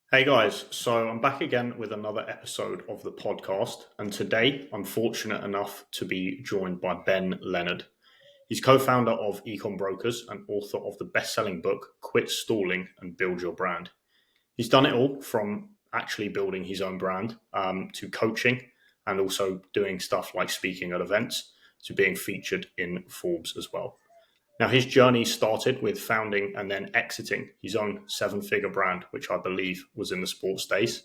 Hey guys, so I'm back again with another episode of the podcast, and today I'm fortunate enough to be joined by Ben Leonard. He's co founder of Ecom Brokers and author of the best selling book, Quit Stalling and Build Your Brand. He's done it all from actually building his own brand to coaching and also doing stuff like speaking at events to being featured in Forbes as well. Now, his journey started with founding and then exiting his own seven figure brand, which I believe was in the sports space.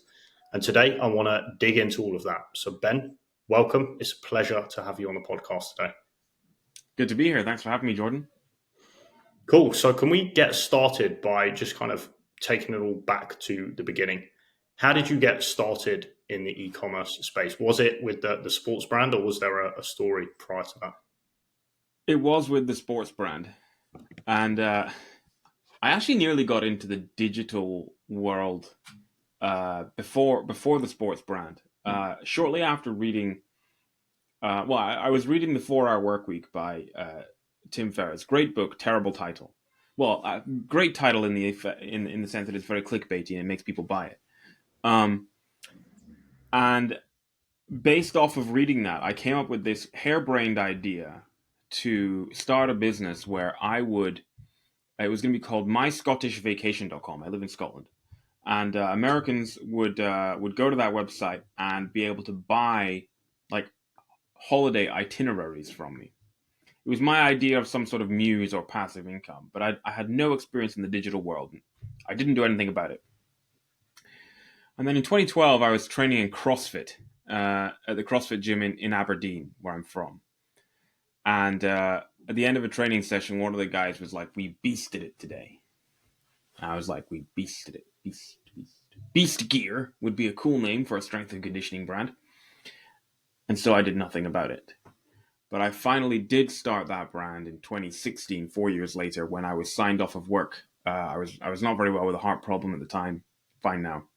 And today I want to dig into all of that. So, Ben, welcome. It's a pleasure to have you on the podcast today. Good to be here. Thanks for having me, Jordan. Cool. So, can we get started by just kind of taking it all back to the beginning? How did you get started in the e commerce space? Was it with the sports brand, or was there a story prior to that? It was with the sports brand. And I actually nearly got into the digital world before the sports brand. Shortly after reading, I was reading The 4 Hour Work Week by Tim Ferriss. Great book, terrible title. Well, great title in the sense that it's very clickbaity and it makes people buy it. And based off of reading that, I came up with this harebrained idea to start a business where it was going to be called myscottishvacation.com. I live in Scotland. And Americans would go to that website and be able to buy like holiday itineraries from me. It was my idea of some sort of muse or passive income, but I had no experience in the digital world. I didn't do anything about it. And then in 2012, I was training in CrossFit at the CrossFit gym in Aberdeen, where I'm from. And at the end of a training session, one of the guys was like, "We beasted it today." And I was like, "We beasted it. Beast Gear would be a cool name for a strength and conditioning brand." And so I did nothing about it. But I finally did start that brand in 2016, 4 years later, when I was signed off of work. I was not very well with a heart problem at the time. Fine now.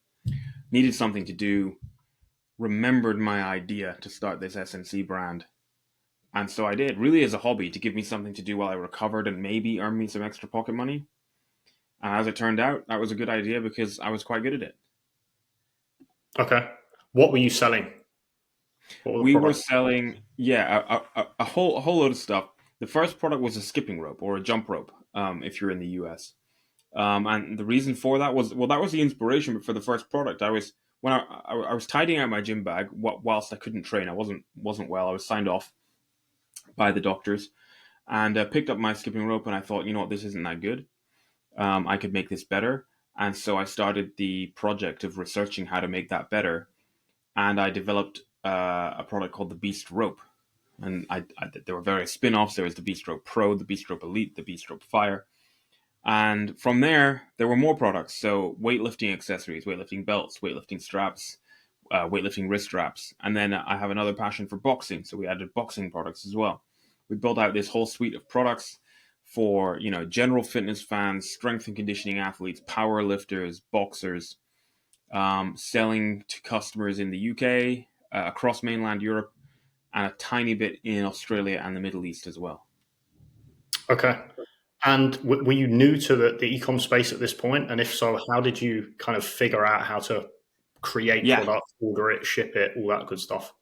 Needed something to do. Remembered my idea to start this SNC brand. And so I did, really as a hobby, to give me something to do while I recovered and maybe earn me some extra pocket money. And as it turned out, that was a good idea because I was quite good at it. Okay. What were you selling? What were the We were products? selling, a whole load of stuff. The first product was a skipping rope or a jump rope, if you're in the US. And the reason for that was, well, that was the inspiration for the first product. I was tidying out my gym bag whilst I couldn't train. I wasn't well. I was signed off by the doctors, and picked up my skipping rope. And I thought, you know what, this isn't that good. I could make this better. And so I started the project of researching how to make that better. And I developed a product called the Beast Rope. And there were various spin-offs. There was the Beast Rope Pro, the Beast Rope Elite, the Beast Rope Fire. And from there were more products. So weightlifting accessories, weightlifting belts, weightlifting straps, weightlifting wrist straps. And then I have another passion for boxing. So we added boxing products as well. We built out this whole suite of products for, general fitness fans, strength and conditioning athletes, power lifters, boxers, selling to customers in the UK, across mainland Europe, and a tiny bit in Australia and the Middle East as well. Okay. And were you new to the e-com space at this point? And if so, how did you kind of figure out how to create Yeah, product, order it, ship it, all that good stuff?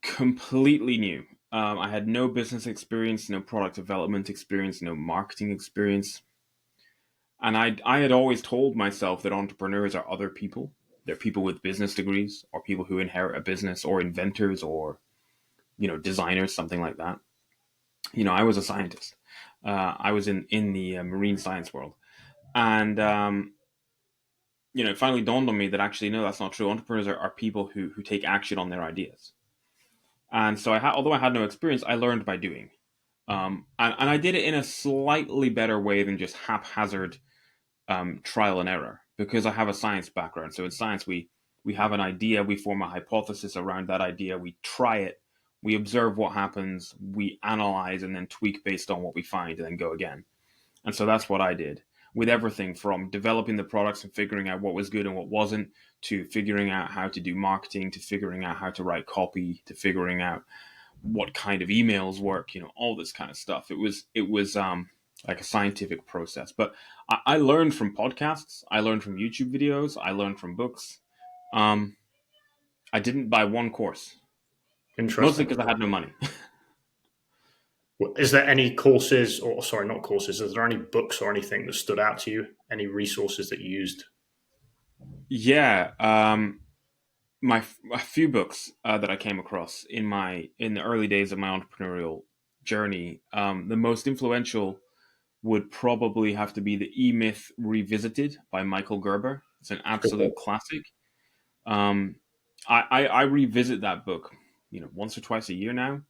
completely new. I had no business experience, no product development experience, no marketing experience. And I had always told myself that entrepreneurs are other people. They're people with business degrees or people who inherit a business or inventors or, designers, something like that. I was a scientist. I was in the marine science world. And, it finally dawned on me that actually, no, that's not true. Entrepreneurs are people who take action on their ideas. And so although I had no experience, I learned by doing. And I did it in a slightly better way than just haphazard trial and error, because I have a science background. So in science, we have an idea, we form a hypothesis around that idea, we try it, we observe what happens, we analyze and then tweak based on what we find and then go again. And so that's what I did with everything from developing the products and figuring out what was good and what wasn't, to figuring out how to do marketing, to figuring out how to write copy, to figuring out what kind of emails work, all this kind of stuff. It was like a scientific process. But I learned from podcasts, I learned from YouTube videos, I learned from books. Um, I didn't buy one course, mostly Interesting. because I had no money. Is there any courses, or sorry, not courses, is there any books or anything that stood out to you? Any resources that you used? Yeah, a few books that I came across in the early days of my entrepreneurial journey. The most influential would probably have to be the E Myth Revisited by Michael Gerber. It's an absolute classic. Um, I revisit that book, once or twice a year now.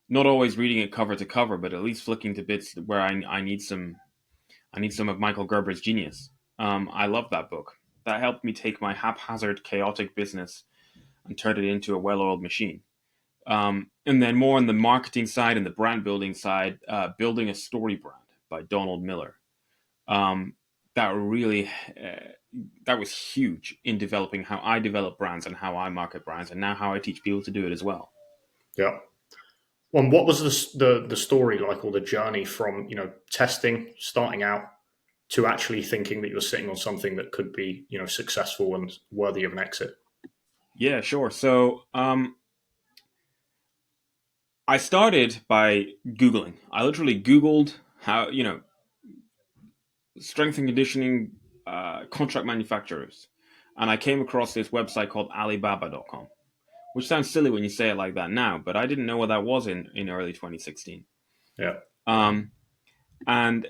Not always reading it cover to cover, but at least flicking to bits where I need some of Michael Gerber's genius. I love that book. That helped me take my haphazard, chaotic business and turn it into a well-oiled machine. And then more on the marketing side and the brand building side, Building a Story Brand by Donald Miller. Um, that really that was huge in developing how I develop brands and how I market brands, and now how I teach people to do it as well. Yeah. And what was the story like, or the journey from testing, starting out, to actually thinking that you're sitting on something that could be successful and worthy of an exit? Yeah, sure. So I started by Googling. I literally Googled how strength and conditioning contract manufacturers, and I came across this website called Alibaba.com, which sounds silly when you say it like that now, but I didn't know what that was in early 2016. Yeah. Um, and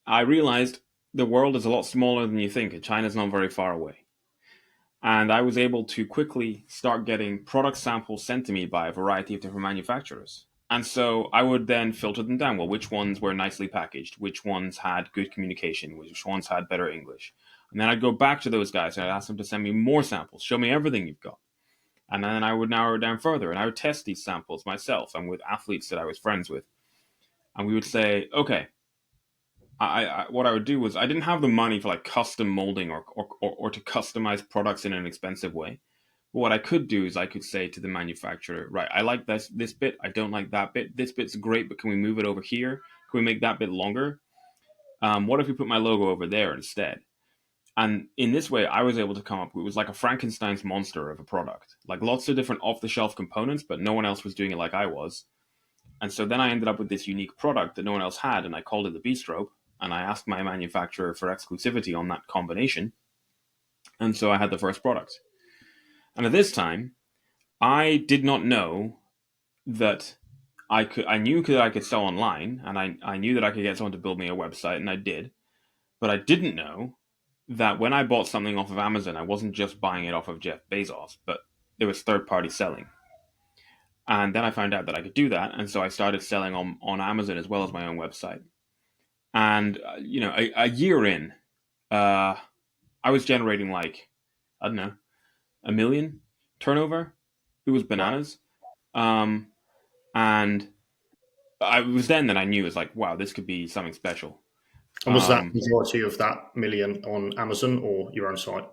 I realized the world is a lot smaller than you think, and China's not very far away. And I was able to quickly start getting product samples sent to me by a variety of different manufacturers. And so I would then filter them down. Well, which ones were nicely packaged? Which ones had good communication? Which ones had better English? And then I'd go back to those guys and I'd ask them to send me more samples, show me everything you've got. And then I would narrow it down further and I would test these samples myself and with athletes that I was friends with. And we would say, okay, what I would do was I didn't have the money for like custom molding or to customize products in an expensive way. But what I could do is I could say to the manufacturer, right, I like this bit, I don't like that bit. This bit's great, but can we move it over here? Can we make that bit longer? What if we put my logo over there instead? And in this way, I was able to come up with, it was like a Frankenstein's monster of a product, like lots of different off the shelf components, but no one else was doing it like I was. And so then I ended up with this unique product that no one else had, and I called it the Bistro. And I asked my manufacturer for exclusivity on that combination. And so I had the first product. And at this time, I did not know that I knew that I could sell online, and I knew that I could get someone to build me a website, and I did. But I didn't know that when I bought something off of Amazon, I wasn't just buying it off of Jeff Bezos, but it was third-party selling. And then I found out that I could do that, and so I started selling on Amazon as well as my own website. And a year in, I was generating like, I don't know, a million turnover. It was Wow. bananas. Um, and I was then that I knew it was like, wow, this could be something special. And was that Um, majority of that million on Amazon or your own site?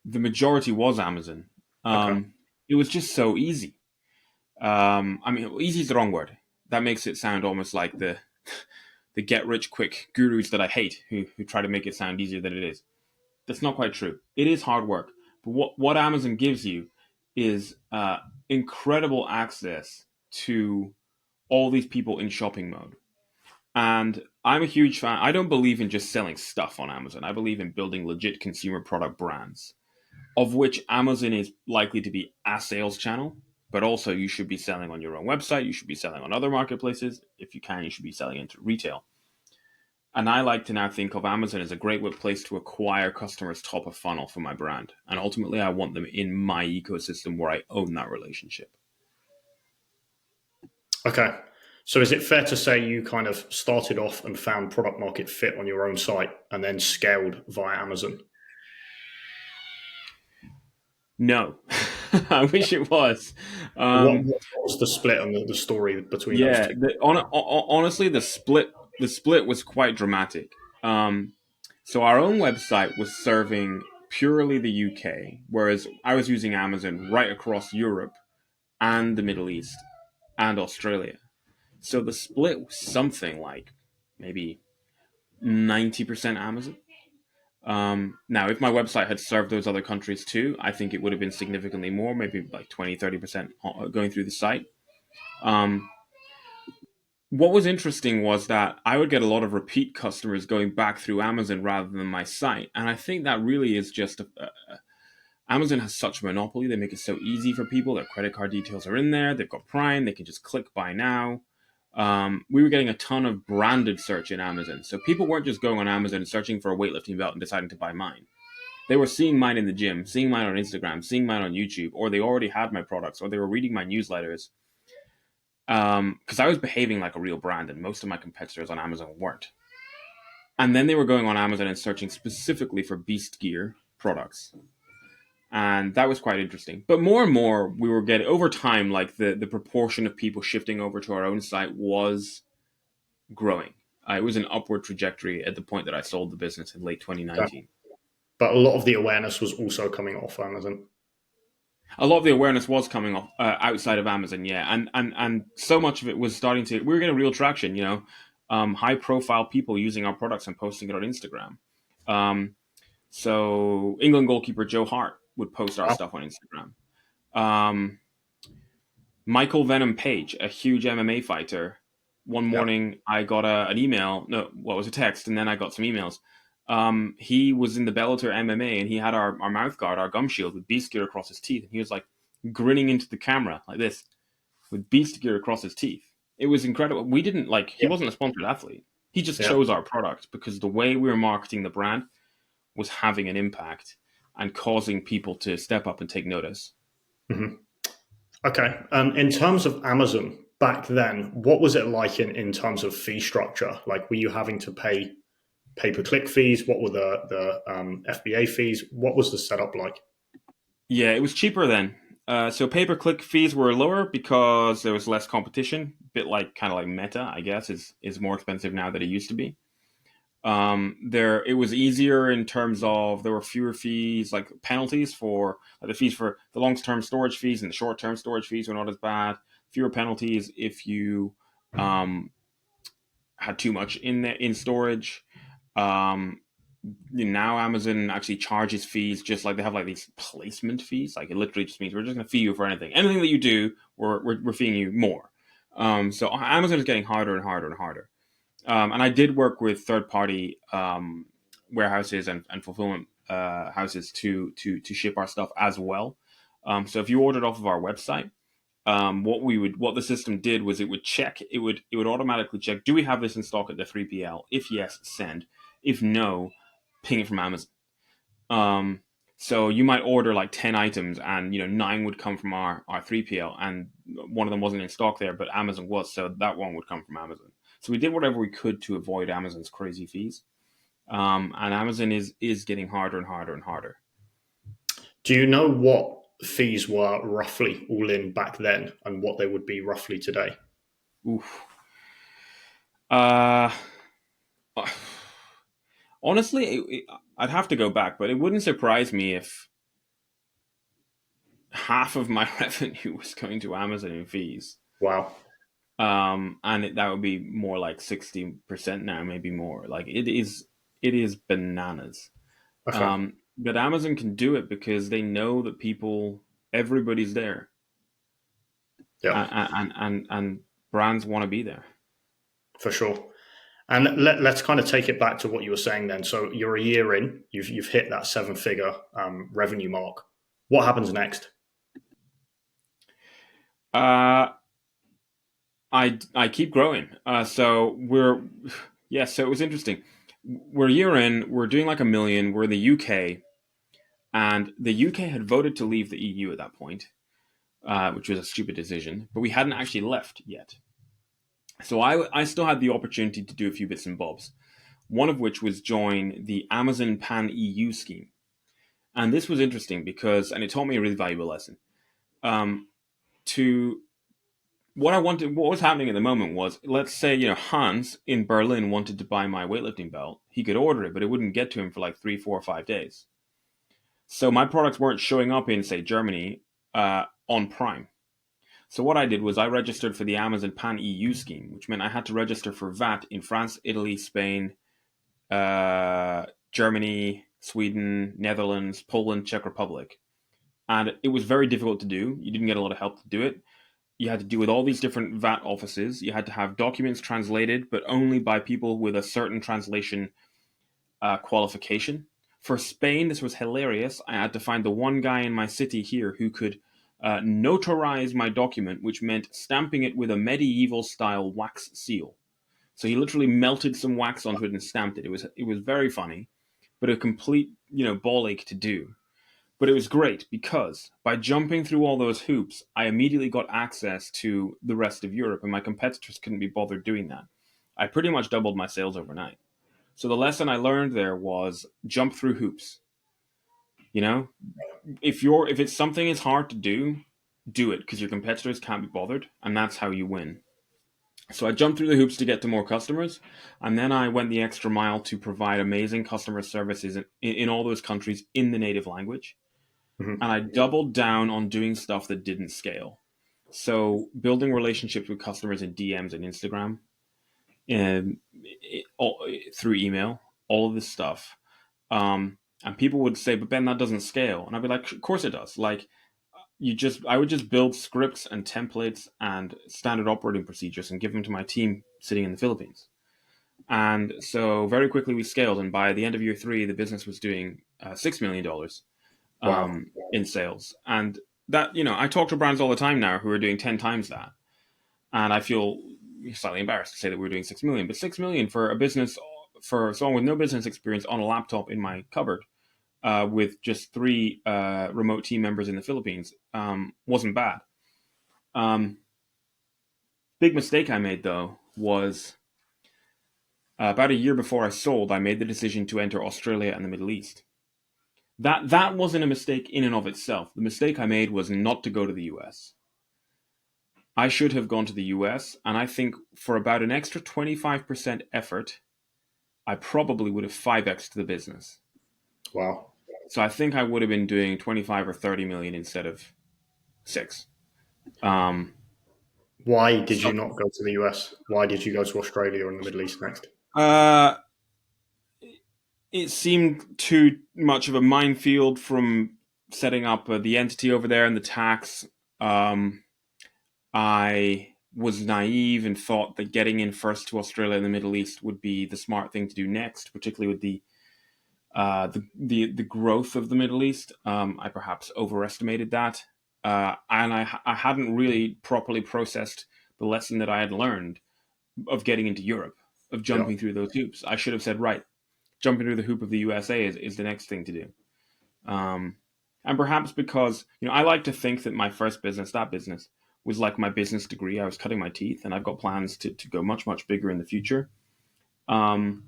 the majority was Amazon. Okay. It was just so easy. I mean, easy is the wrong word. That makes it sound almost like the get rich quick gurus that I hate, who try to make it sound easier than it is. That's not quite true. It is hard work, but what Amazon gives you is incredible access to all these people in shopping mode. And I'm a huge fan. I don't believe in just selling stuff on Amazon. I believe in building legit consumer product brands, of which Amazon is likely to be a sales channel. But also, you should be selling on your own website. You should be selling on other marketplaces. If you can, you should be selling into retail. And I like to now think of Amazon as a great place to acquire customers top of funnel for my brand. And ultimately, I want them in my ecosystem where I own that relationship. Okay. So is it fair to say you kind of started off and found product market fit on your own site and then scaled via Amazon? No, I wish it was. What was the split and the story between those Yeah, two? honestly, the split was quite dramatic. So our own website was serving purely the UK, whereas I was using Amazon right across Europe and the Middle East and Australia. So the split was something like maybe 90% Amazon. Now, if my website had served those other countries too, I think it would have been significantly more, maybe like 20, 30% going through the site. What was interesting was that I would get a lot of repeat customers going back through Amazon rather than my site. And I think that really is just Amazon has such a monopoly. They make it so easy for people. Their credit card details are in there. They've got Prime. They can just click buy now. We were getting a ton of branded search in Amazon. So people weren't just going on Amazon and searching for a weightlifting belt and deciding to buy mine. They were seeing mine in the gym, seeing mine on Instagram, seeing mine on YouTube, or they already had my products, or they were reading my newsletters. Because I was behaving like a real brand, and most of my competitors on Amazon weren't. And then they were going on Amazon and searching specifically for Beast Gear products. And that was quite interesting. But more and more, we were getting, over time, like the proportion of people shifting over to our own site was growing. It was an upward trajectory at the point that I sold the business in late 2019. But a lot of the awareness was also coming off Amazon. A lot of the awareness was coming off outside of Amazon, yeah, and so much of it was starting to. We were getting real traction, high profile people using our products and posting it on Instagram. So England goalkeeper Joe Hart would post our stuff on Instagram. Michael Venom Page, a huge MMA fighter. One morning, I got an email. No, what was a text, and then I got some emails. He was in the Bellator MMA, and he had our mouth guard, our gum shield, with Beast Gear across his teeth, and he was like grinning into the camera like this, with Beast Gear across his teeth. It was incredible. We didn't he wasn't a sponsored athlete. He just chose our product because the way we were marketing the brand was having an impact and causing people to step up and take notice. Mm-hmm. Okay. In terms of Amazon back then, what was it like in terms of fee structure? Like, were you having to pay pay-per-click fees? What were the FBA fees? What was the setup like? Yeah, it was cheaper then. So pay-per-click fees were lower because there was less competition. A bit like kind of like Meta, I guess, is more expensive now than it used to be. It was easier in terms of there were fewer fees, like penalties for like the fees for the long-term storage fees and the short-term storage fees were not as bad. Fewer penalties if you had too much in storage. Now Amazon actually charges fees, just like they have like these placement fees. Like it literally just means we're just going to fee you for anything that you do, we're feeing you more. So Amazon is getting harder and harder and harder. And I did work with third-party warehouses and fulfillment houses to ship our stuff as well. So if you ordered off of our website, what the system did was it would automatically check, do we have this in stock at the 3PL? If yes, send. If no, ping it from Amazon. So you might order like 10 items and 9 would come from our 3PL and one of them wasn't in stock there, but Amazon was, so that one would come from Amazon. So we did whatever we could to avoid Amazon's crazy fees. And Amazon is getting harder and harder and harder. Do you know what fees were roughly all in back then and what they would be roughly today? Oof. Honestly, I'd have to go back, but it wouldn't surprise me if half of my revenue was going to Amazon in fees. Wow. And that would be more like 60% now, maybe more. Like it is bananas. Okay. But Amazon can do it because they know that everybody's there. Yeah. And brands want to be there. For sure. And let's kind of take it back to what you were saying then. So you're a year in, you've hit that 7-figure revenue mark. What happens next? I keep growing. So it was interesting. We're a year in, we're doing like 1 million. We're in the UK, and the UK had voted to leave the EU at that point, which was a stupid decision. But we hadn't actually left yet. So I still had the opportunity to do a few bits and bobs. One of which was join the Amazon Pan EU scheme, and this was interesting and it taught me a really valuable lesson. What was happening at the moment was, let's say, Hans in Berlin wanted to buy my weightlifting belt. He could order it, but it wouldn't get to him for like 3, 4, 5 days. So my products weren't showing up in, say, Germany on Prime. So what I did was I registered for the Amazon Pan EU scheme, which meant I had to register for VAT in France, Italy, Spain, Germany, Sweden, Netherlands, Poland, Czech Republic. And it was very difficult to do. You didn't get a lot of help to do it. You had to deal with all these different VAT offices. You had to have documents translated, but only by people with a certain translation qualification. For Spain, this was hilarious. I had to find the one guy in my city here who could notarize my document, which meant stamping it with a medieval style wax seal. So he literally melted some wax onto it and stamped it. It was very funny, but a complete ball ache to do. But it was great because by jumping through all those hoops, I immediately got access to the rest of Europe, and my competitors couldn't be bothered doing that. I pretty much doubled my sales overnight. So the lesson I learned there was jump through hoops. You know, if it's something is hard to do it because your competitors can't be bothered, and that's how you win. So I jumped through the hoops to get to more customers, and then I went the extra mile to provide amazing customer services in all those countries in the native language. Mm-hmm. And I doubled down on doing stuff that didn't scale. So building relationships with customers in DMs and Instagram, and through email, all of this stuff. And people would say, "But Ben, that doesn't scale." And I'd be like, "Of course it does." Like I would just build scripts and templates and standard operating procedures and give them to my team sitting in the Philippines. And so very quickly we scaled, and by the end of year 3, the business was doing $6 million Wow. in sales. And that, I talk to brands all the time now who are doing 10 times that. And I feel slightly embarrassed to say that we're doing 6 million, but 6 million for a business, for someone with no business experience on a laptop in my cupboard, with just 3 remote team members in the Philippines, wasn't bad. Big mistake I made, though, was about a year before I sold, I made the decision to enter Australia and the Middle East. That wasn't a mistake in and of itself. The mistake I made was not to go to the US. I should have gone to the US, and I think for about an extra 25% effort, I probably would have 5x'd the business. Wow. So I think I would have been doing 25 or 30 million instead of 6. Why did So you not go to the US? Why did you go to Australia and the Middle East next? uh, it seemed too much of a minefield from setting up the entity over there and the tax. I was naive and thought that getting in first to Australia and the Middle East would be the smart thing to do next, particularly with the growth of the Middle East. I perhaps overestimated that, and I hadn't really properly processed the lesson that I had learned of getting into Europe, of Yeah. jumping through those hoops. I should have said, right, jumping through the hoop of the USA is the next thing to do. And perhaps because I like to think that my first business, that business, was like my business degree. I was cutting my teeth, and I've got plans to go much, much bigger in the future. And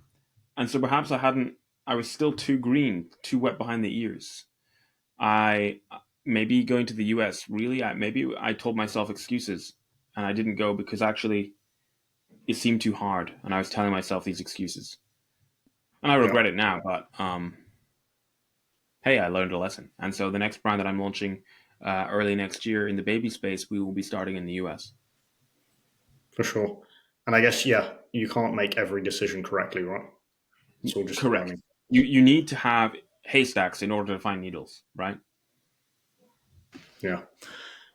so perhaps I was still too green, too wet behind the ears. I maybe going to the US, really, maybe I told myself excuses, and I didn't go because actually it seemed too hard, and I was telling myself these excuses. And I Yeah. regret it now, but hey, I learned a lesson. And so the next brand that I'm launching early next year in the baby space, we will be starting in the US. For sure. And I guess, yeah, you can't make every decision correctly, right? It's all just Correct. learning. You need to have haystacks in order to find needles, right? Yeah.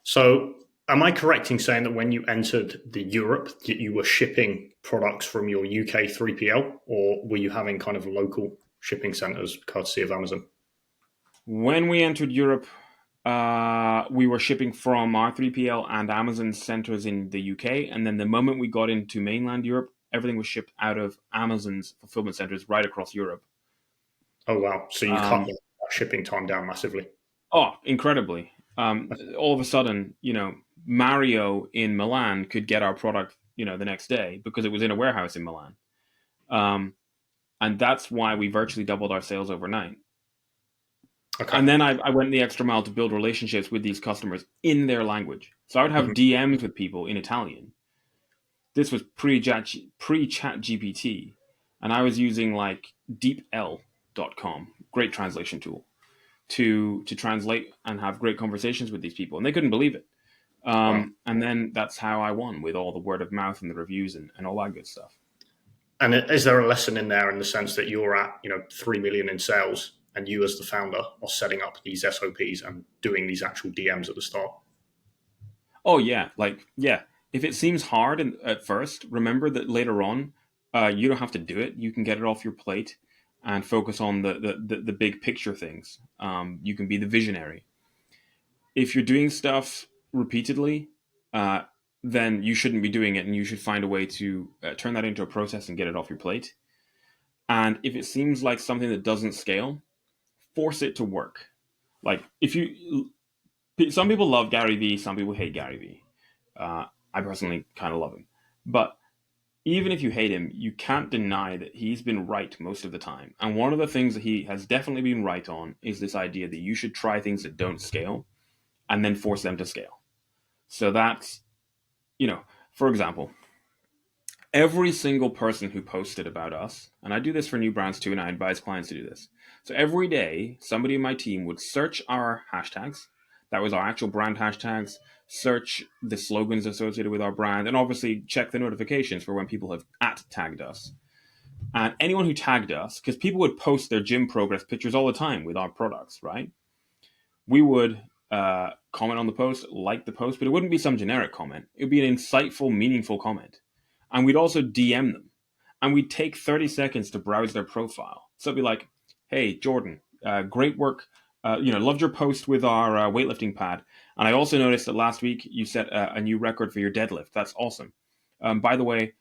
So, am I correct in saying that when you entered the Europe, that you were shipping products from your UK 3PL, or were you having kind of local shipping centers courtesy of Amazon? When we entered Europe, we were shipping from our 3PL and Amazon centers in the UK. And then the moment we got into mainland Europe, everything was shipped out of Amazon's fulfillment centers right across Europe. Oh, wow. So, you cut Um, the shipping time down massively. incredibly. All of a sudden, Mario in Milan could get our product, the next day because it was in a warehouse in Milan. Um, and that's why we virtually doubled our sales overnight. Okay. And then I went the extra mile to build relationships with these customers in their language. So I would have Mhm. DMs with people in Italian. This was pre-chat GPT, and I was using like deepl.com, great translation tool, to translate and have great conversations with these people, and they couldn't believe it. Wow. And then that's how I won with all the word of mouth and the reviews and all that good stuff. And is there a lesson in there in the sense that you're at 3 million in sales, and you as the founder are setting up these SOPs and doing these actual DMs at the start? Oh yeah, if it seems hard at first, remember that later on, you don't have to do it. You can get it off your plate and focus on the big picture things. You can be the visionary. If you're doing stuff repeatedly, uh, then you shouldn't be doing it, and you should find a way to turn that into a process and get it off your plate. And if it seems like something that doesn't scale, force it to work. Like if you, some people love Gary Vee, some people hate Gary Vee. I personally kind of love him, but even if you hate him, you can't deny that he's been right most of the time. And one of the things that he has definitely been right on is this idea that you should try things that don't scale and then force them to scale. So that's, for example, every single person who posted about us, and I do this for new brands too, and I advise clients to do this. So every day, somebody in my team would search our hashtags. That was our actual brand hashtags, search the slogans associated with our brand, and obviously check the notifications for when people have tagged us. And anyone who tagged us, because people would post their gym progress pictures all the time with our products, right? We would comment on the post, like the post, but it wouldn't be some generic comment. It would be an insightful, meaningful comment. And we'd also DM them. And we'd take 30 seconds to browse their profile. So it'd be like, hey, Jordan, great work. Loved your post with our weightlifting pad. And I also noticed that last week you set a new record for your deadlift. That's awesome. By the way,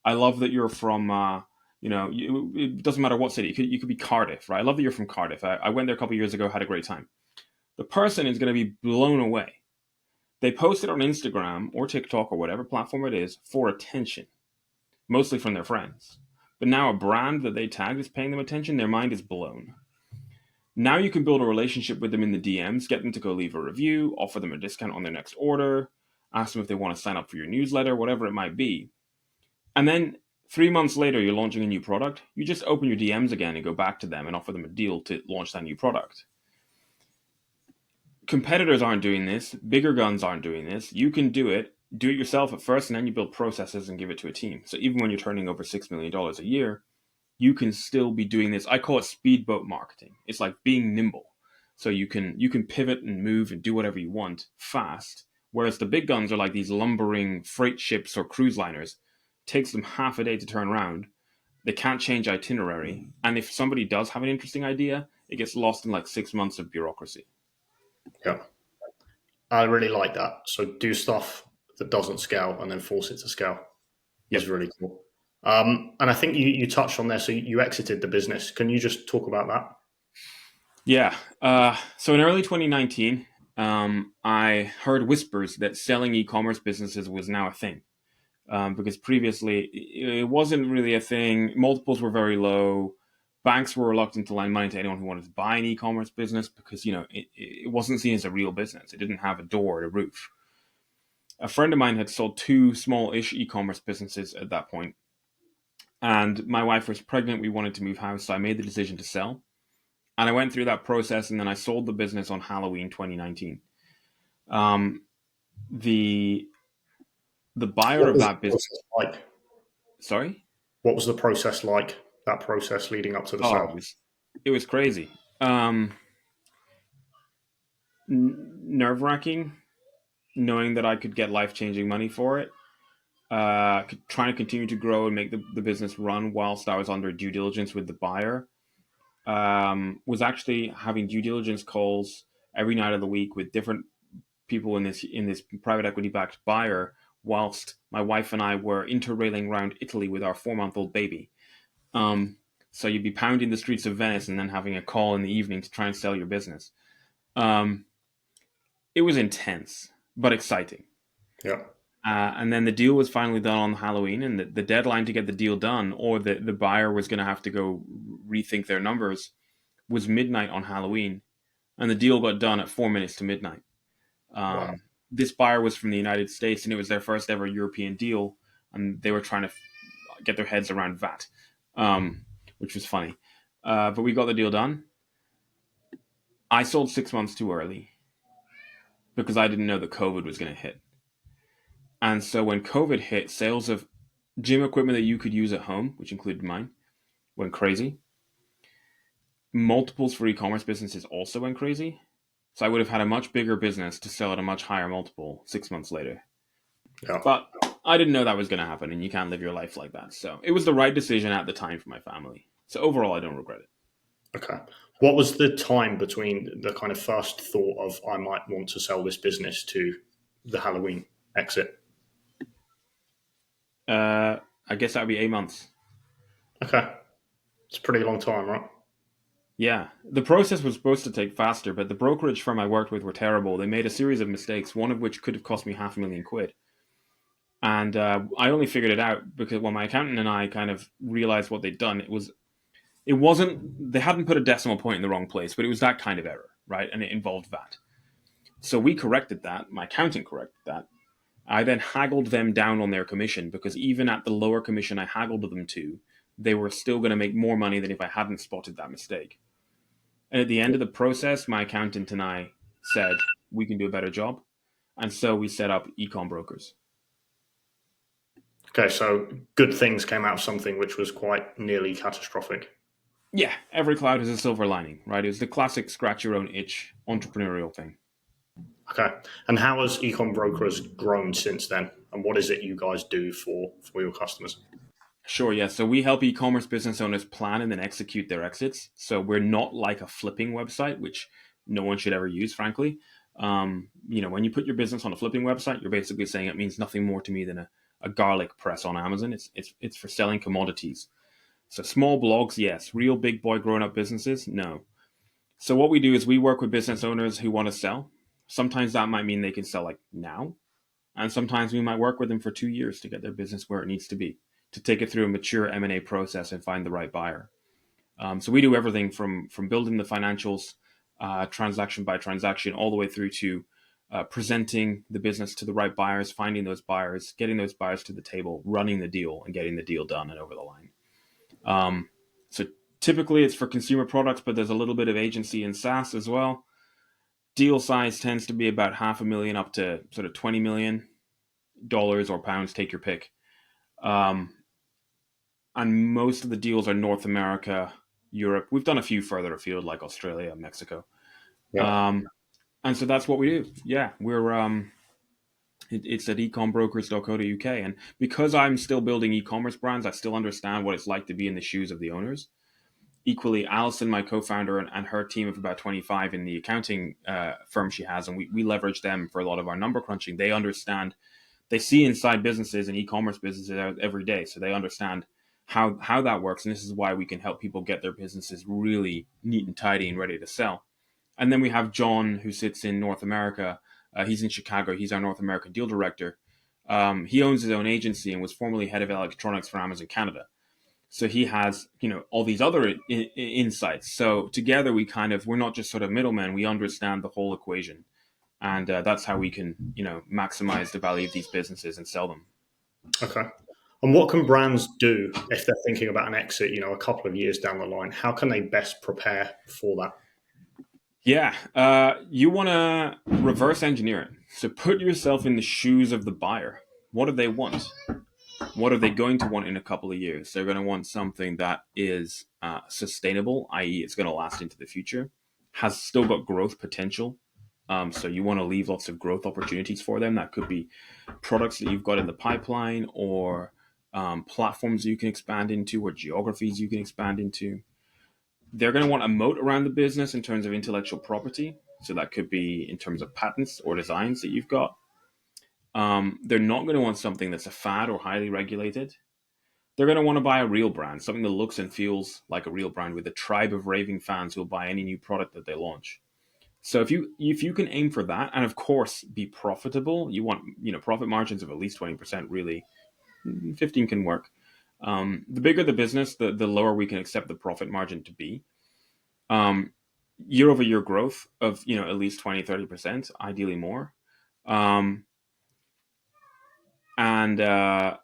I love that you're from, it doesn't matter what city. You could be Cardiff, right? I love that you're from Cardiff. I went there a couple of years ago, had a great time. The person is going to be blown away. They post it on Instagram or TikTok or whatever platform it is for attention, mostly from their friends. But now a brand that they tagged is paying them attention, their mind is blown. Now you can build a relationship with them in the DMs, get them to go leave a review, offer them a discount on their next order, ask them if they want to sign up for your newsletter, whatever it might be. And then 3 months later, you're launching a new product. You just open your DMs again and go back to them and offer them a deal to launch that new product. Competitors aren't doing this. Bigger guns aren't doing this. You can do it yourself at first, and then you build processes and give it to a team. So even when you're turning over $6 million a year, you can still be doing this. I call it speedboat marketing. It's like being nimble. So you can pivot and move and do whatever you want fast. Whereas the big guns are like these lumbering freight ships or cruise liners. It takes them half a day to turn around. They can't change itinerary. And if somebody does have an interesting idea, it gets lost in like 6 months of bureaucracy. Yeah, I really like that. So do stuff that doesn't scale and then force it to scale. Yep. Is really cool. And I think you touched on there. So you exited the business. Can you just talk about that? Yeah. So in early 2019, I heard whispers that selling e-commerce businesses was now a thing. Because previously it wasn't really a thing. Multiples were very low. Banks were reluctant to lend money to anyone who wanted to buy an e-commerce business because, it wasn't seen as a real business. It didn't have a door or a roof. A friend of mine had sold 2 small-ish e-commerce businesses at that point. And my wife was pregnant. We wanted to move house, so I made the decision to sell. And I went through that process, and then I sold the business on Halloween 2019. The buyer of that business, like? sorry. What was the process like? That process leading up to the Oh, sale? it was crazy. Nerve wracking, knowing that I could get life changing money for it. Trying to continue to grow and make the business run whilst I was under due diligence with the buyer. Was actually having due diligence calls every night of the week with different people in this private equity backed buyer, whilst my wife and I were interrailing around Italy with our 4-month-old baby. So you'd be pounding the streets of Venice and then having a call in the evening to try and sell your business. It was intense, but exciting. Yeah. And then the deal was finally done on Halloween, and the deadline to get the deal done, or the buyer was going to have to go rethink their numbers, was midnight on Halloween. And the deal got done at 4 minutes to midnight. Wow. This buyer was from the United States, and it was their first ever European deal, and they were trying to get their heads around VAT, which was funny. But we got the deal done. I sold 6 months too early because I didn't know that COVID was going to hit. And so when COVID hit, sales of Gym equipment that you could use at home, which included mine, went crazy. Multiples for e-commerce businesses also went crazy. So I would have had a much bigger business to sell at a much higher multiple 6 months later. Yeah. But I didn't know that was going to happen, and you can't live your life like that. So it was the right decision at the time for my family. So overall, I don't regret it. Okay. What was the time between the kind of first thought of I might want to sell this business to the Halloween exit? I guess that would be 8 months. Okay. It's a pretty long time, right? Yeah, the process was supposed to take faster, but the brokerage firm I worked with were terrible. They made a series of mistakes, one of which could have cost me £500,000. And I only figured it out because when my accountant and I kind of realized what they'd done, it wasn't, they hadn't put a decimal point in the wrong place, but it was that kind of error, right? And it involved that. So we corrected that. My accountant corrected that. I then haggled them down on their commission because even at the lower commission I haggled them to, they were still going to make more money than if I hadn't spotted that mistake. And at the end of the process, my accountant and I said, we can do a better job. And so we set up Ecom Brokers. Okay, so good things came out of something which was quite nearly catastrophic. Yeah, every cloud has a silver lining, right? It was the classic scratch your own itch entrepreneurial thing. Okay. And how has Ecom Brokers grown since then? And what is it you guys do for your customers? Sure, yeah. So we help e-commerce business owners plan and then execute their exits. So we're not like a flipping website, which no one should ever use, frankly. When you put your business on a flipping website, you're basically saying it means nothing more to me than a garlic press on Amazon. It's for selling commodities. So small blogs, yes. Real big boy grown up businesses, no. So what we do is we work with business owners who want to sell. Sometimes that might mean they can sell like now, and sometimes we might work with them for 2 years to get their business where it needs to be, to take it through a mature M&A process and find the right buyer. So we do everything from building the financials, transaction by transaction, all the way through to presenting the business to the right buyers, finding those buyers, getting those buyers to the table, running the deal, and getting the deal done and over the line. So typically it's for consumer products, but there's a little bit of agency in SaaS as well. Deal size tends to be about $500,000 up to sort of $20 million or pounds, take your pick. And most of the deals are North America, Europe. We've done a few further afield, like Australia, Mexico. Yeah. And so that's what we do. Yeah, it's at ecombrokers.co.uk. And because I'm still building e-commerce brands, I still understand what it's like to be in the shoes of the owners. Equally, Alison, my co-founder, and her team of about 25 in the accounting firm she has, and we leverage them for a lot of our number crunching. They understand, they see inside businesses and e-commerce businesses every day, so they understand how that works, and this is why we can help people get their businesses really neat and tidy and ready to sell. And then we have John, who sits in North America. He's in Chicago. He's our North American deal director. He owns his own agency and was formerly head of electronics for Amazon Canada. So he has, all these other insights. So together we're not just sort of middlemen. We understand the whole equation, and that's how we can, maximize the value of these businesses and sell them. Okay. And what can brands do if they're thinking about an exit, a couple of years down the line? How can they best prepare for that? Yeah, you want to reverse engineer it. So put yourself in the shoes of the buyer. What do they want? What are they going to want in a couple of years? They're going to want something that is sustainable, i.e., it's going to last into the future, has still got growth potential. So you want to leave lots of growth opportunities for them. That could be products that you've got in the pipeline, or platforms you can expand into, or geographies you can expand into. They're going to want a moat around the business in terms of intellectual property. So that could be in terms of patents or designs that you've got. They're not going to want something that's a fad or highly regulated. They're going to want to buy a real brand, something that looks and feels like a real brand, with a tribe of raving fans who will buy any new product that they launch. So if you can aim for that, and of course be profitable, you want profit margins of at least 20%. Really, 15 can work. The bigger the business, the lower we can accept the profit margin to be. Year over year growth of at least 20-30%, ideally more. And a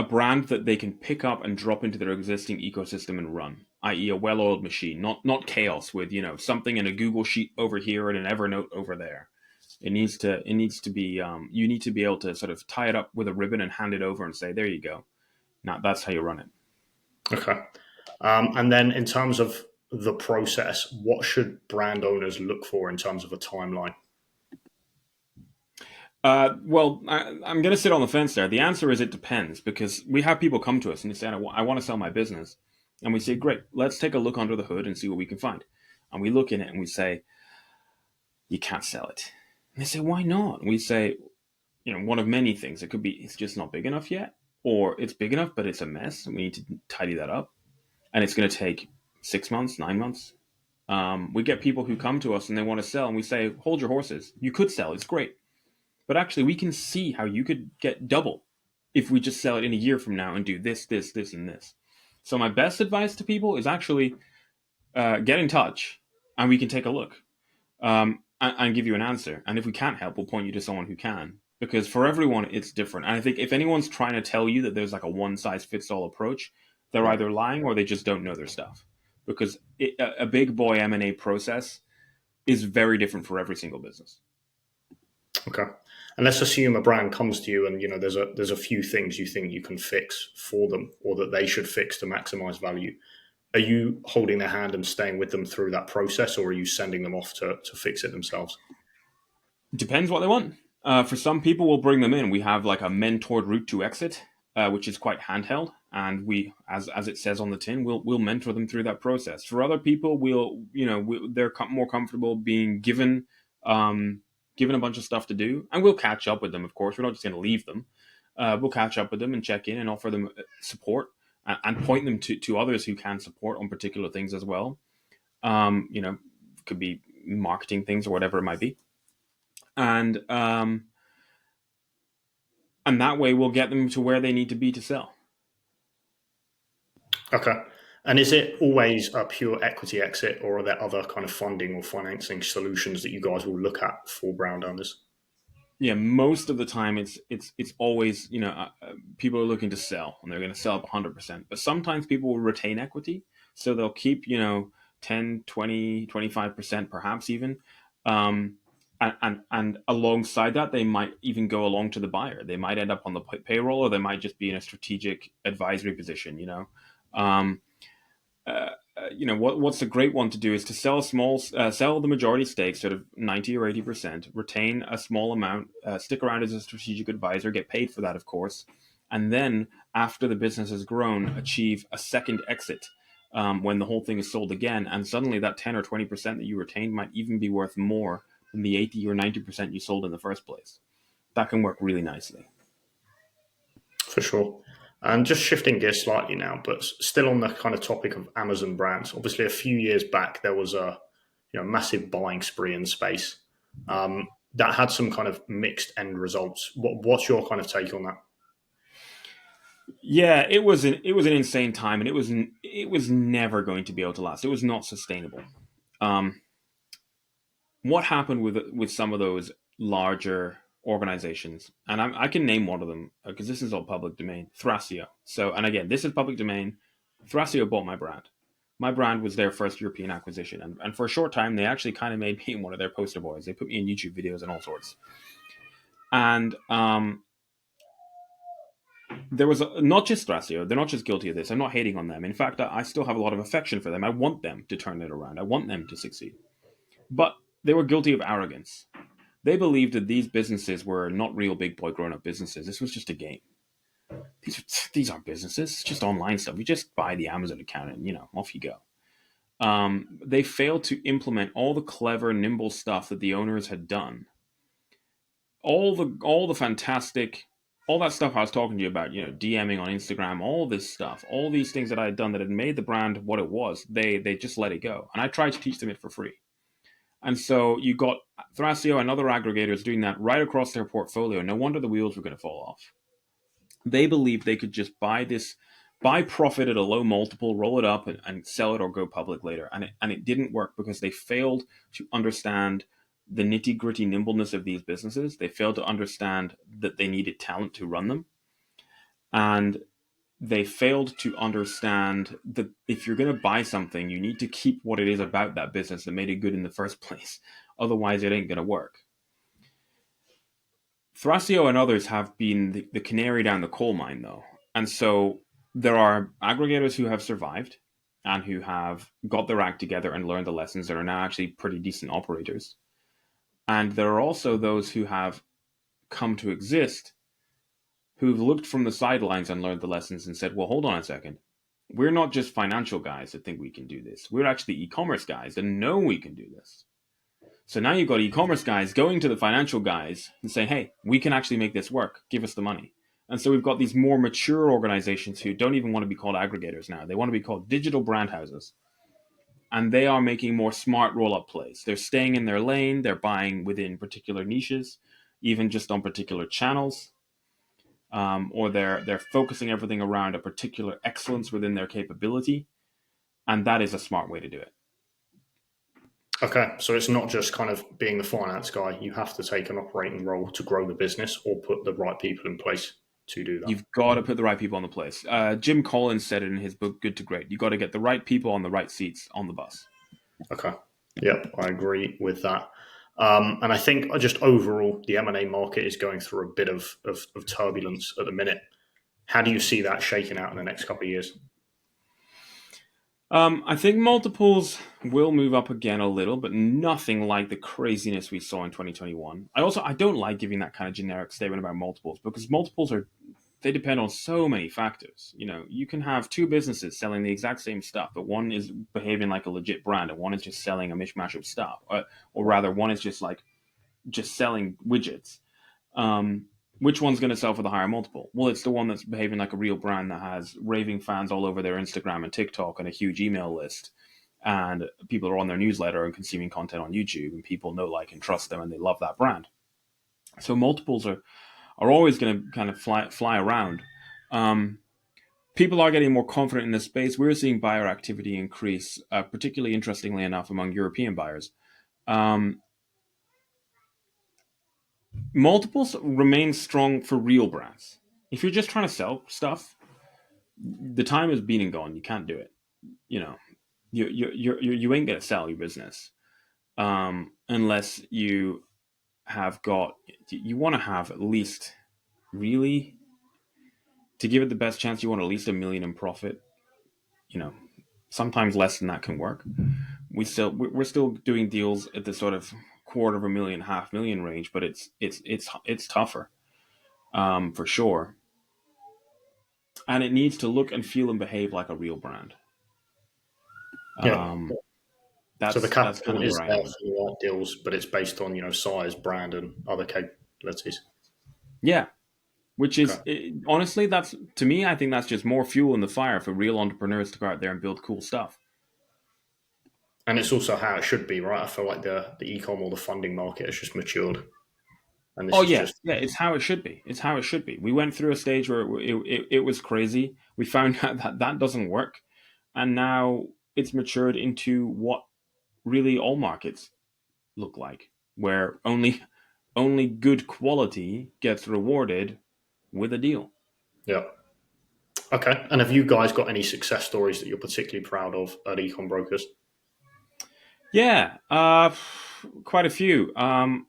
brand that they can pick up and drop into their existing ecosystem and run, i.e., a well-oiled machine, not chaos with something in a Google sheet over here and an Evernote over there. It needs to be you need to be able to sort of tie it up with a ribbon and hand it over and say, there you go. Now that's how you run it. Okay. And then in terms of the process, what should brand owners look for in terms of a timeline? Well, I'm going to sit on the fence there. The answer is it depends, because we have people come to us and they say, I want to sell my business. And we say, great, let's take a look under the hood and see what we can find. And we look in it and we say, you can't sell it. And they say, why not? And we say, one of many things. It could be it's just not big enough yet, or it's big enough, but it's a mess and we need to tidy that up. And it's going to take 6 months, 9 months. We get people who come to us and they want to sell, and we say, hold your horses. You could sell. It's great. But actually, we can see how you could get double if we just sell it in a year from now and do this, this, this, and this. So my best advice to people is actually get in touch, and we can take a look and give you an answer. And if we can't help, we'll point you to someone who can. Because for everyone, it's different. And I think if anyone's trying to tell you that there's like a one-size-fits-all approach, they're either lying or they just don't know their stuff. Because a big boy M&A process is very different for every single business. Okay. And let's assume a brand comes to you and there's a few things you think you can fix for them or that they should fix to maximize value. Are you holding their hand and staying with them through that process, or are you sending them off to fix it themselves? Depends what they want. For some people, we'll bring them in. We have like a mentored route to exit, which is quite handheld, and we, as it says on the tin, we'll mentor them through that process. For other people, they're more comfortable being given a bunch of stuff to do, and we'll catch up with them. Of course, we're not just going to leave them. We'll catch up with them and check in and offer them support and point them to others who can support on particular things as well. Could be marketing things or whatever it might be. And that way we'll get them to where they need to be to sell. Okay. And is it always a pure equity exit, or are there other kind of funding or financing solutions that you guys will look at for brand owners? Yeah, most of the time it's always, people are looking to sell and they're going to sell up 100%. But sometimes people will retain equity, so they'll keep 10, 20, 25% perhaps even. And alongside that, they might even go along to the buyer. They might end up on the payroll, or they might just be in a strategic advisory position. What's a great one to do is to sell sell the majority stake, sort of 90 or 80%, retain a small amount, stick around as a strategic advisor, get paid for that, of course, and then after the business has grown, achieve a second exit. When the whole thing is sold again, and suddenly that 10 or 20% that you retained might even be worth more than the 80 or 90% you sold in the first place. That can work really nicely. For sure. And just shifting gears slightly now, but still on the kind of topic of Amazon brands. Obviously, a few years back, there was a massive buying spree in the space that had some kind of mixed end results. What's your kind of take on that? Yeah, it was an insane time, and it was never going to be able to last. It was not sustainable. What happened with some of those larger organizations, and I can name one of them because this is all public domain, Thrasio. So, and again, this is public domain. Thrasio bought my brand. My brand was their first European acquisition, and for a short time, they actually kind of made me one of their poster boys. They put me in YouTube videos and all sorts. And there was not just Thrasio. They're not just guilty of this. I'm not hating on them. In fact, I still have a lot of affection for them. I want them to turn it around. I want them to succeed. But they were guilty of arrogance. They believed that these businesses were not real big boy grown up businesses. This was just a game. These aren't businesses. It's just online stuff. You just buy the Amazon account and, off you go. They failed to implement all the clever, nimble stuff that the owners had done. All the fantastic, all that stuff I was talking to you about, DMing on Instagram, all this stuff, all these things that I had done that had made the brand what it was, they just let it go. And I tried to teach them it for free. And so you got Thrasio and other aggregators doing that right across their portfolio. No wonder the wheels were going to fall off. They believed they could just buy profit at a low multiple, roll it up, and sell it or go public later. And it didn't work because they failed to understand the nitty-gritty nimbleness of these businesses. They failed to understand that they needed talent to run them. And they failed to understand that if you're going to buy something, you need to keep what it is about that business that made it good in the first place. Otherwise, it ain't going to work. Thrasio and others have been the canary down the coal mine, though. And so there are aggregators who have survived and who have got their act together and learned the lessons that are now actually pretty decent operators. And there are also those who have come to exist who've looked from the sidelines and learned the lessons and said, well, hold on a second. We're not just financial guys that think we can do this. We're actually e-commerce guys that know we can do this. So now you've got e-commerce guys going to the financial guys and saying, hey, we can actually make this work. Give us the money. And so we've got these more mature organizations who don't even want to be called aggregators now. They want to be called digital brand houses. And they are making more smart roll-up plays. They're staying in their lane. They're buying within particular niches, even just on particular channels. Or they're focusing everything around a particular excellence within their capability. And that is a smart way to do it. Okay, so it's not just kind of being the finance guy. You have to take an operating role to grow the business or put the right people in place to do that. You've got to put the right people on the place. Jim Collins said it in his book, Good to Great. You've got to get the right people on the right seats on the bus. Okay. Yep, I agree with that. And I think just overall, the M&A market is going through a bit of turbulence at the minute. How do you see that shaking out in the next couple of years? I think multiples will move up again a little, but nothing like the craziness we saw in 2021. I don't like giving that kind of generic statement about multiples because multiples they depend on so many factors. You know, you can have two businesses selling the exact same stuff, but one is behaving like a legit brand and one is just selling a mishmash of stuff, or rather, one is just selling widgets. Which one's going to sell for the higher multiple? Well, it's the one that's behaving like a real brand that has raving fans all over their Instagram and TikTok and a huge email list. And people are on their newsletter and consuming content on YouTube, and people know, like, and trust them, and they love that brand. So multiples are always going to kind of fly around. People are getting more confident in this space. We're seeing buyer activity increase, particularly interestingly enough, among European buyers. Multiples remain strong for real brands. If you're just trying to sell stuff, the time is been and gone. You can't do it. You know, you ain't gonna sell your business unless you have got. You want to have at least, really, to give it the best chance. You want at least $1 million in profit. You know, sometimes less than that can work. We're still doing deals at the sort of $250,000, $500,000 range, but it's tougher. For sure. And it needs to look and feel and behave like a real brand. Yeah. That's So the kind capital of is where I there am. for the right deals, but it's based on size, brand, and other capabilities. Yeah, which is Okay. honestly, that's, to me, I think that's just more fuel in the fire for real entrepreneurs to go out there and build cool stuff. And it's also how it should be, right? I feel like the e-com or the funding market has just matured, and this Oh is yeah, just yeah, it's how it should be. It's how it should be. We went through a stage where it was crazy. We found out that doesn't work, and now it's matured into what really all markets look like, where only good quality gets rewarded with a deal. yeah. Okay. And have you guys got any success stories that you're particularly proud of at Ecom Brokers? Yeah, quite a few. I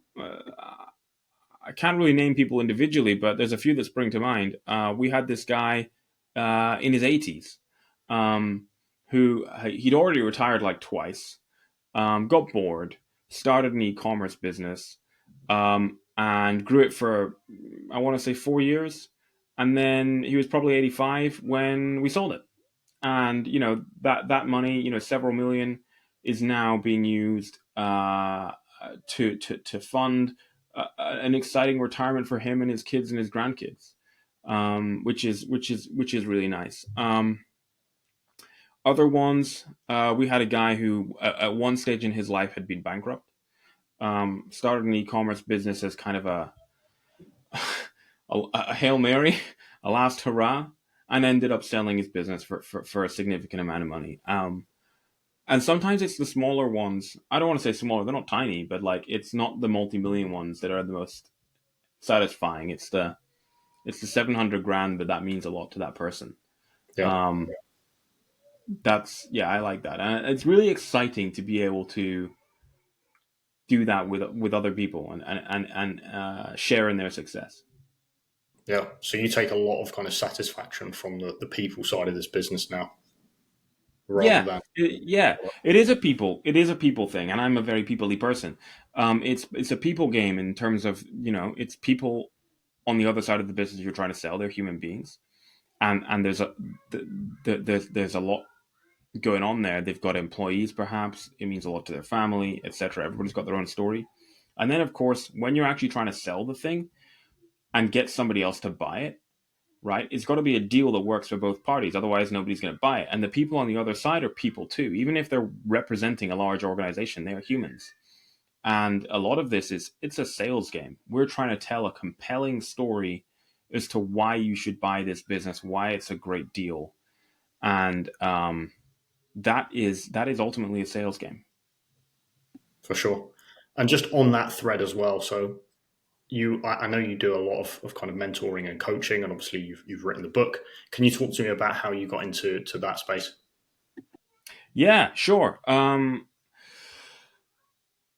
can't really name people individually, but there's a few that spring to mind. We had this guy in his 80s who he'd already retired like twice, got bored, started an e-commerce business, and grew it for, I want to say, 4 years. And then he was probably 85 when we sold it. And that money, several million, is now being used to fund an exciting retirement for him and his kids and his grandkids, which is really nice. Other ones, we had a guy who at one stage in his life had been bankrupt. Started an e-commerce business as kind of a Hail Mary, a last hurrah, and ended up selling his business for a significant amount of money. And sometimes it's the smaller ones. I don't want to say smaller; they're not tiny, but like, it's not the multi-million ones that are the most satisfying. It's the 700 grand, but that means a lot to that person. Yeah. Um, I like that, and it's really exciting to be able to do that with other people and share in their success. Yeah. So you take a lot of kind of satisfaction from the people side of this business now, rather Yeah, than yeah, it is a people thing, and I'm a very people-y person. It's a people game in terms of, it's people on the other side of the business you're trying to sell. They're human beings, and there's a lot going on there. They've got employees, perhaps it means a lot to their family, etc. Everybody's got their own story, and then of course when you're actually trying to sell the thing and get somebody else to buy it, right? It's got to be a deal that works for both parties. Otherwise, nobody's going to buy it. And the people on the other side are people too. Even if they're representing a large organization, they are humans. And a lot of this it's a sales game. We're trying to tell a compelling story as to why you should buy this business, why it's a great deal, and that is ultimately a sales game. for sure. And just on that thread as well. So I know you do a lot of kind of mentoring and coaching, and obviously you've written the book. Can you talk to me about how you got into that space? Yeah, sure. So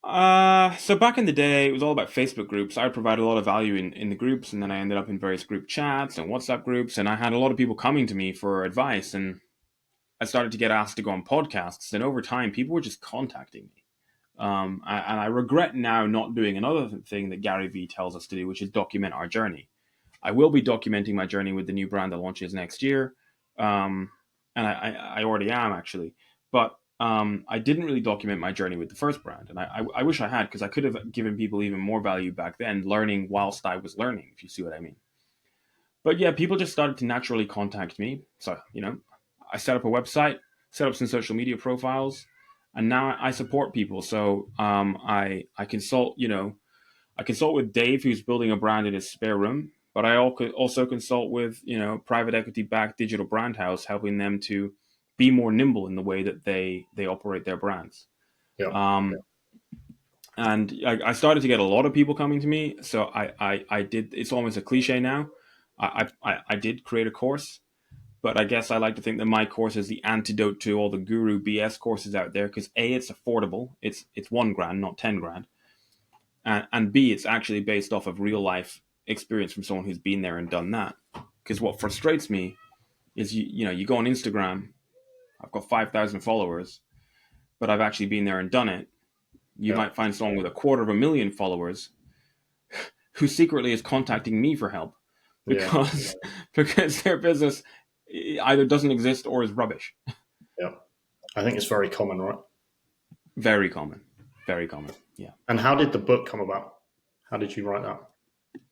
back in the day, it was all about Facebook groups. I provided a lot of value in the groups, and then I ended up in various group chats and WhatsApp groups, and I had a lot of people coming to me for advice, and I started to get asked to go on podcasts, and over time, people were just contacting me. And I regret now not doing another thing that Gary Vee tells us to do, which is document our journey. I will be documenting my journey with the new brand that launches next year, and I already am actually. But I didn't really document my journey with the first brand, and I wish I had, because I could have given people even more value back then, learning whilst I was learning, if you see what I mean. But yeah, people just started to naturally contact me. So I set up a website, set up some social media profiles, and now I support people. So I consult. I consult with Dave, who's building a brand in his spare room, but I also consult with private equity backed digital brand house, helping them to be more nimble in the way that they operate their brands. Yeah. Um, and I started to get a lot of people coming to me, so I did. It's almost a cliche now. I did create a course, but I guess I like to think that my course is the antidote to all the guru BS courses out there, because A, it's affordable. It's 1 grand, not 10 grand. And B, it's actually based off of real life experience from someone who's been there and done that. Because what frustrates me is you go on Instagram, I've got 5,000 followers, but I've actually been there and done it. You Yeah. might find someone with 250,000 followers who secretly is contacting me for help Yeah. because because their business either doesn't exist or is rubbish. Yeah. I think it's very common, right? Very common. Very common. Yeah. And how did the book come about? How did you write that?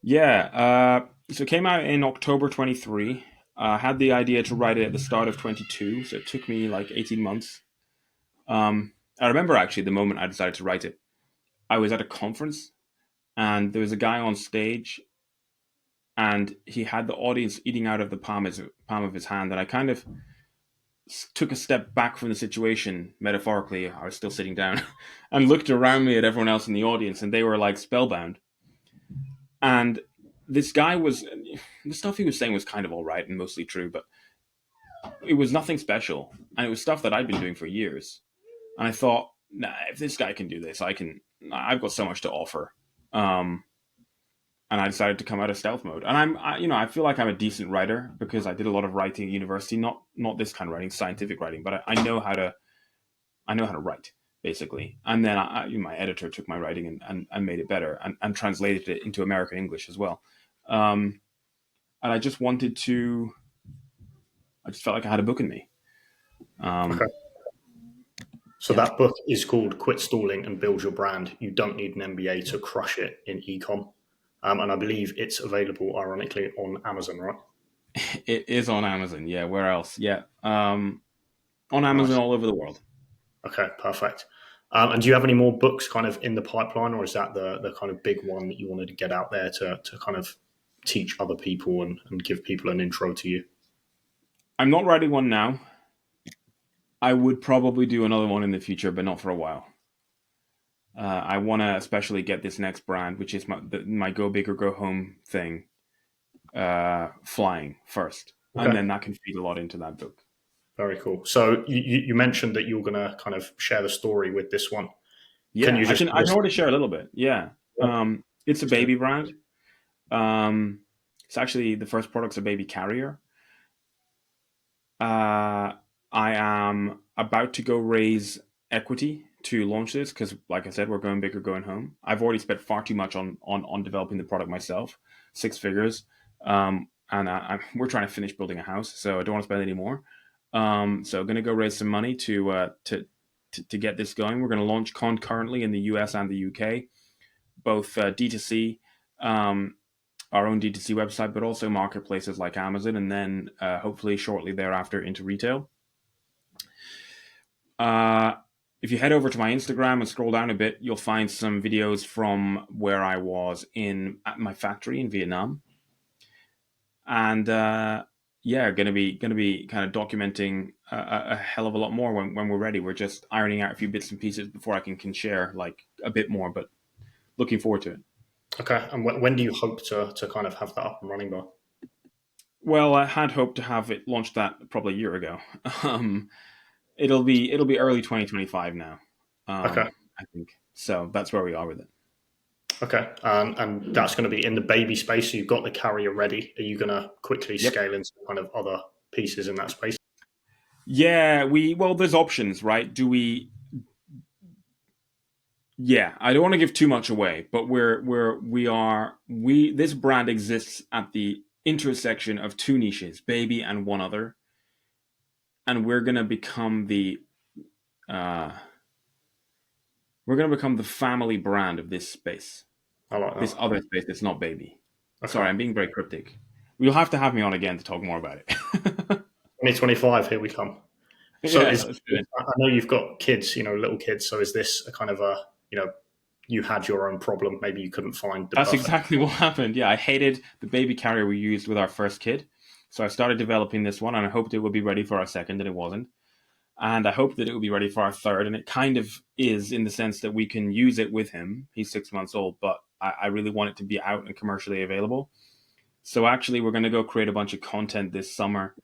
Yeah. So it came out in October 23. I had the idea to write it at the start of 22, so it took me like 18 months. I remember actually the moment I decided to write it. I was at a conference, and there was a guy on stage, and he had the audience eating out of the palm of his hand, and I kind of took a step back from the situation, metaphorically. I was still sitting down, and looked around me at everyone else in the audience, and they were like spellbound. And this guy was, the stuff he was saying was kind of all right and mostly true, but it was nothing special, and it was stuff that I'd been doing for years. And I thought, nah, if this guy can do this, I can. I've got so much to offer. Um, and I decided to come out of stealth mode. And I feel like I'm a decent writer because I did a lot of writing at university, not this kind of writing, scientific writing, but I know how to write basically. And then my editor took my writing and made it better and translated it into American English as well. And I just I just felt like I had a book in me. Okay. Um, So yeah. that book is called Quit Stalling and Build Your Brand. You don't need an MBA to crush it in ecom. And I believe it's available, ironically, on Amazon, right? It is on Amazon. Yeah. Where else? Yeah. On Amazon Nice. all over the world. Okay, perfect. And do you have any more books kind of in the pipeline, or is that the kind of big one that you wanted to get out there to kind of teach other people and give people an intro to you? I'm not writing one now. I would probably do another one in the future, but not for a while. I want to especially get this next brand, which is my Go Big or Go Home thing, flying first, and Okay, then that can feed a lot into that book. very cool. So you mentioned that you're going to kind of share the story with this one. Can Yeah, you I just can. give I can us? already share a little bit. Yeah, Yeah, it's a let's do it. baby brand. Um, It's actually the first product's a baby carrier. I am about to go raise equity to launch this because, like I said, we're going big or going home. I've already spent far too much on developing the product myself, 6 figures, and we're trying to finish building a house, so I don't want to spend any more. So I'm going to go raise some money to get this going. We're going to launch concurrently in the US and the UK, both D2C. Our own D2C website, but also marketplaces like Amazon, and then hopefully shortly thereafter into retail. If you head over to my Instagram and scroll down a bit, you'll find some videos from where I was at my factory in Vietnam, and going to be kind of documenting a hell of a lot more when we're ready. We're just ironing out a few bits and pieces before I can share like a bit more, but looking forward to it. Okay, and when do you hope to kind of have that up and running by? Well, I had hoped to have it launched that probably a year ago. It'll be early 2025 now. Okay. I think so. That's where we are with it. Okay, and that's going to be in the baby space. So you've got the carrier ready. Are you going to quickly scale into kind of other pieces in that space? Yeah, there's options, right? Yeah, I don't want to give too much away, but this brand exists at the intersection of two niches, baby and one other, and we're gonna become the family brand of this space. I like that. This other space that's not baby. Okay. Sorry, I'm being very cryptic. You'll have to have me on again to talk more about it. 2025, here we come. So yeah, I know you've got kids, little kids. So is this a kind of you had your own problem? Maybe you couldn't find the That's perfect. Exactly what happened. Yeah, I hated the baby carrier we used with our first kid. So I started developing this one and I hoped it would be ready for our second, and it wasn't. And I hoped that it would be ready for our third, and it kind of is in the sense that we can use it with him. He's 6 months old, but I really want it to be out and commercially available. So actually, we're going to go create a bunch of content this summer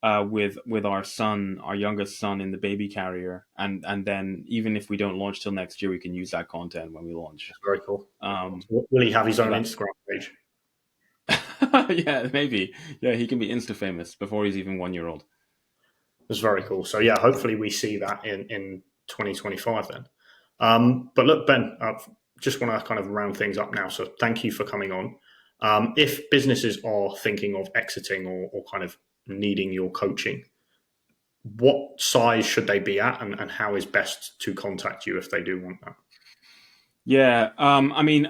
with our son, our youngest son, in the baby carrier, and then even if we don't launch till next year, we can use that content when we launch. That's very cool. Will he have his own Instagram page? Yeah, maybe. Yeah, he can be Insta famous before he's even 1 year old. That's very cool. So yeah, hopefully we see that in 2025 then. But look, Ben, I just want to kind of round things up now. So thank you for coming on. If businesses are thinking of exiting or kind of needing your coaching, what size should they be at, and how is best to contact you if they do want that? Yeah, I mean,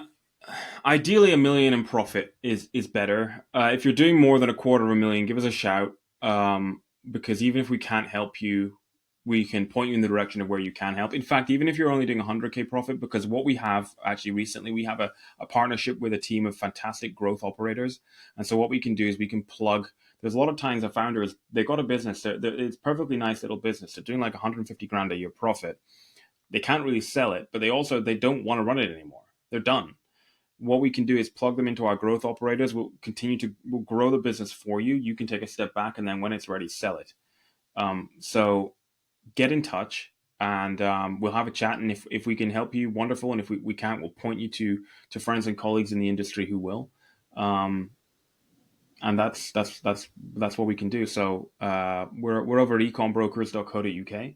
ideally, $1 million in profit is better. If you're doing more than $250,000, give us a shout. Because even if we can't help you, we can point you in the direction of where you can help. In fact, even if you're only doing 100K profit, because what we have actually recently, we have a partnership with a team of fantastic growth operators. And so what we can do is we can plug. There's a lot of times the founders, they've got a business. It's a perfectly nice little business. They're doing like 150 grand a year profit. They can't really sell it, but they don't want to run it anymore. They're done. What we can do is plug them into our growth operators. We'll grow the business for you. You can take a step back, and then when it's ready, sell it. So get in touch, and we'll have a chat. And if we can help you, wonderful. And if we can't, we'll point you to friends and colleagues in the industry who will. And that's what we can do. So we're over at ecombrokers.co.uk,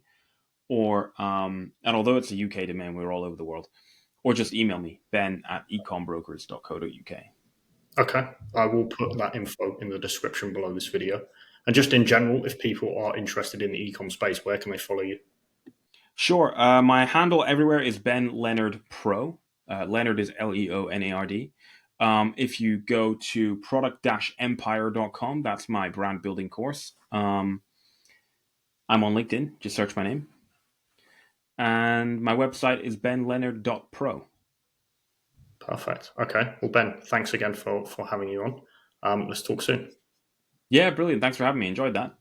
or and although it's a UK domain, we're all over the world. Or just email me, ben@ecombrokers.co.uk. Okay, I will put that info in the description below this video. And just in general, if people are interested in the e-com space, where can they follow you? Sure. My handle everywhere is Ben Leonard Pro. Leonard is Leonard. If you go to product-empire.com, that's my brand building course. I'm on LinkedIn. Just search my name. And my website is benleonard.pro. Perfect. Okay. Well, Ben, thanks again for having you on. Let's talk soon. Yeah, brilliant. Thanks for having me. Enjoyed that.